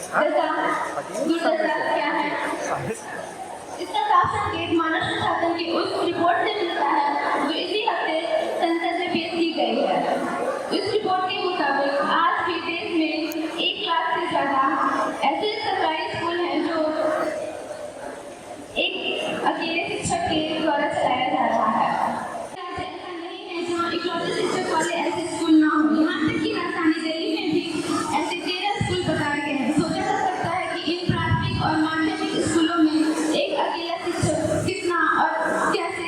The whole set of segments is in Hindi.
दुर्दशा क्या है? इसका साफ संकेत मानव संसाधन की उस रिपोर्ट से मिलता है जो इसी हफ्ते संसद में पेश की गई है। इस रिपोर्ट के मुताबिक आज भी देश में 1 लाख से ज्यादा ऐसे सरकारी स्कूल हैं जो एक अकेले शिक्षक के द्वारा चलाया जा रहा है। ऐसा नहीं है जहाँ इकलौते शिक्षक वाले ऐसे स्कूल ना हो। यहाँ तक कि राजधानी दिल्ली में भी ऐसे 13 स्कूल बताए गए हैं। सोचा जा सकता है कि इन प्राथमिक और माध्यमिक स्कूलों में एक अकेला शिक्षक कितना और कैसे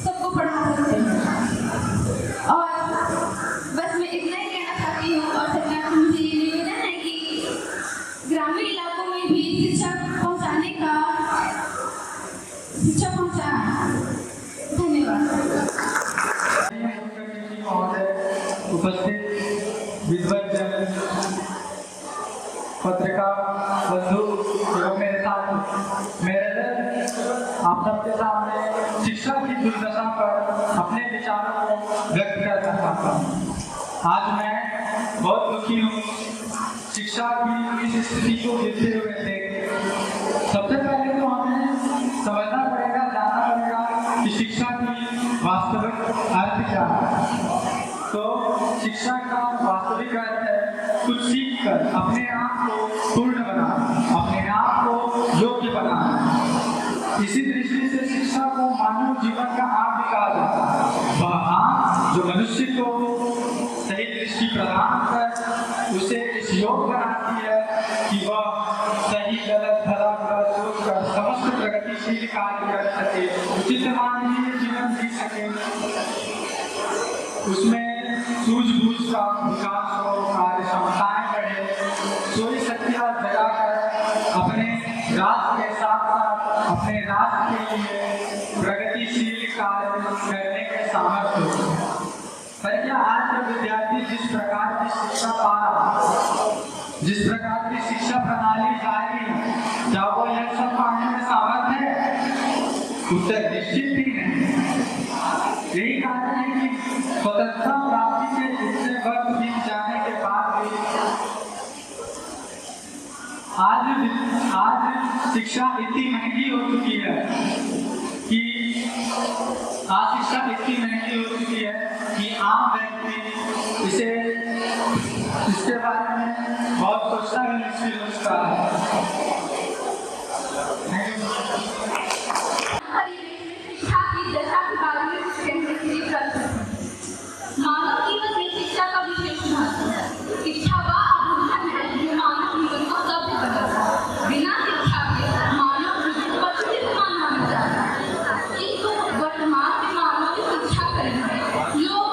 सबको पढ़ा सकते हैं। और बस मैं इतना ही कहना चाहती हूँ और सरकार से मुझे ये निवेदन है कि ग्रामीण इलाकों में भी शिक्षा पहुँचाए। धन्यवाद। उपस्थित विद्वज्जन, पत्रकार बंधु एवं मेरे साथ आप सबके सामने शिक्षा की दुर्दशा पर अपने विचारों को व्यक्त कर सकता हूँ। आज मैं बहुत दुखी हूँ शिक्षा की इस स्थिति को गिरते हुए देख। सबसे पहले तो हमें समझना पड़ेगा, जानना पड़ेगा कि शिक्षा की वास्तविक अर्थ क्या है। तो शिक्षा का वास्तविक अर्थ है कुछ सीख कर अपने आप को पूर्ण बनाना, अपने आप को योग्य बनाना। इसी दृष्टि से शिक्षा को मानव जीवन का आँख भी कहा जाता है। वह आँख जो मनुष्य को सही दृष्टि प्रदान कर उसे इस योग्य बनाती है कि वह सही गलत भला बुरा सोच कर समस्त प्रगतिशील कार्य कर सके, उचित मानवीय जीवन जी सके, उसमें सूझबूझ का विकास हो, कार्य क्षमताएं बढ़े, सोई शक्तियां जगाकर अपने राष्ट्र के साथ साथ अपने राष्ट्र के लिए प्रगतिशील कार्य करने के सामर्थ्य हो। पर क्या आज के विद्यार्थी जिस प्रकार की शिक्षा पा रहा, जिस प्रकार की शिक्षा प्रणाली जारी है, क्या वो यह सब पाने में सामर्थ्य है? उत्तर निश्चित ही नहीं। यही कारण है कि स्वतंत्रता प्राप्ति के इतने वर्ष बीत जाने के बाद भी आज शिक्षा इतनी महंगी हो चुकी है कि आम व्यक्ति इसके बारे में बहुत सोचना भी मुश्किल होता है। मानव जीवन में शिक्षा का विशेष महत्व है। शिक्षा वह आभूषण है जो मानव जीवन को सभ्य बनाता है। बिना शिक्षा के मानव जीवन पतित माना जाता है। किंतु वर्तमान में मानव की शिक्षा करने लोग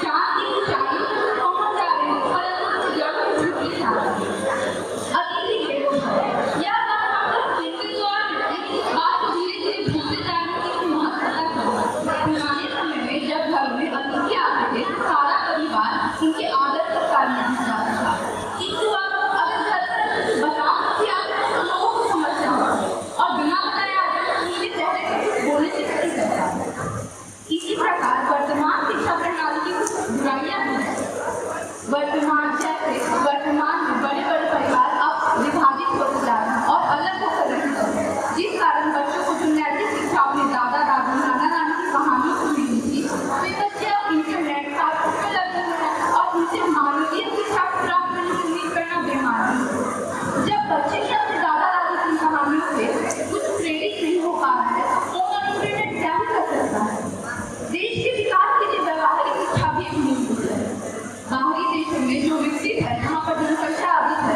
चांद की ऊंचाई पर पहुंच जा रहे हैं, परंतु जड़ झुकी जा रही है। अतिथि बेहोश है। यह बात मतलब चिंतित और इस बात को धीरे-धीरे भूलते जाने की महत्वता है। पुराने समय में जब घर में अतिथि आते थे, सारा परिवार उनके आदर सत्कार में जाता था। किंतु अब अगर घर पर बताओ कि आप लोगों को समझ जाओ और बिना बताए आदर नीले चेहरे से बोलने से नहीं करता। इसी प्रकार वर्तमान शिक्षा प्रणाली की कुछ बुराइयां हैं। वर्तमान में बड़े-बड़े परिवार अब विभाजित होते जा रहे हैं और अलग होकर रहे हैं, जिस कारण बच्चों को जो नैतिक शिक्षा अपने दादा दादी नाना नानी की कहानियों से मिली थी, वे बच्चे अब इंटरनेट साथ में लगे हुए हैं और उनसे मानवीय शिक्षा प्राप्त करने की उम्मीद करना बेमानी है। जब बच्चे ही अपने दादा दादी की कहानियों से कुछ प्रेरित नहीं हो पा रहे हैं तो इंटरनेट क्या ही कर सकता है। देश के विकास के लिए व्यावहारिक शिक्षा भी एक मूलभूत है। बाहरी देशों में जो विकसित है, जहाँ पर जनसंख्या अधिक है,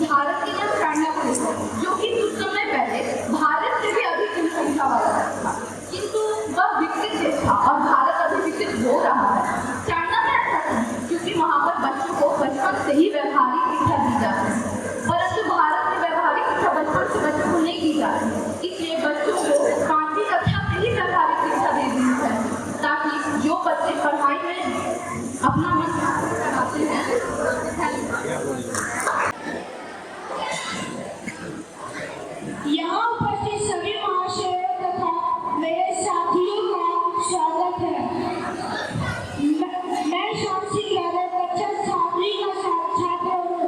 भारत की जनगणना पुलिस है, जो कि कुछ समय पहले भारत से भी अधिक जनसंख्या वाला था, किंतु वह विकसित देश था और भारत अभी विकसित हो रहा है। चाइना में ऐसा नहीं, क्योंकि वहाँ पर बच्चों को बचपन से ही व्यावहारिक शिक्षा दी जाती है, परंतु भारत में व्यावहारिक शिक्षा बचपन से बच्चों को नहीं दी जाती। इसलिए बच्चों को 5वीं कक्षा से ही व्यावहारिक शिक्षा दे दी है, ताकि जो बच्चे पढ़ाई में अपना मन लगाते हैं। यहाँ उपस्थित सभी महाशयों तथा मेरे साथियों का स्वागत है। मैं शांति कक्षा छात्री का छात्र हूँ।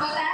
बताया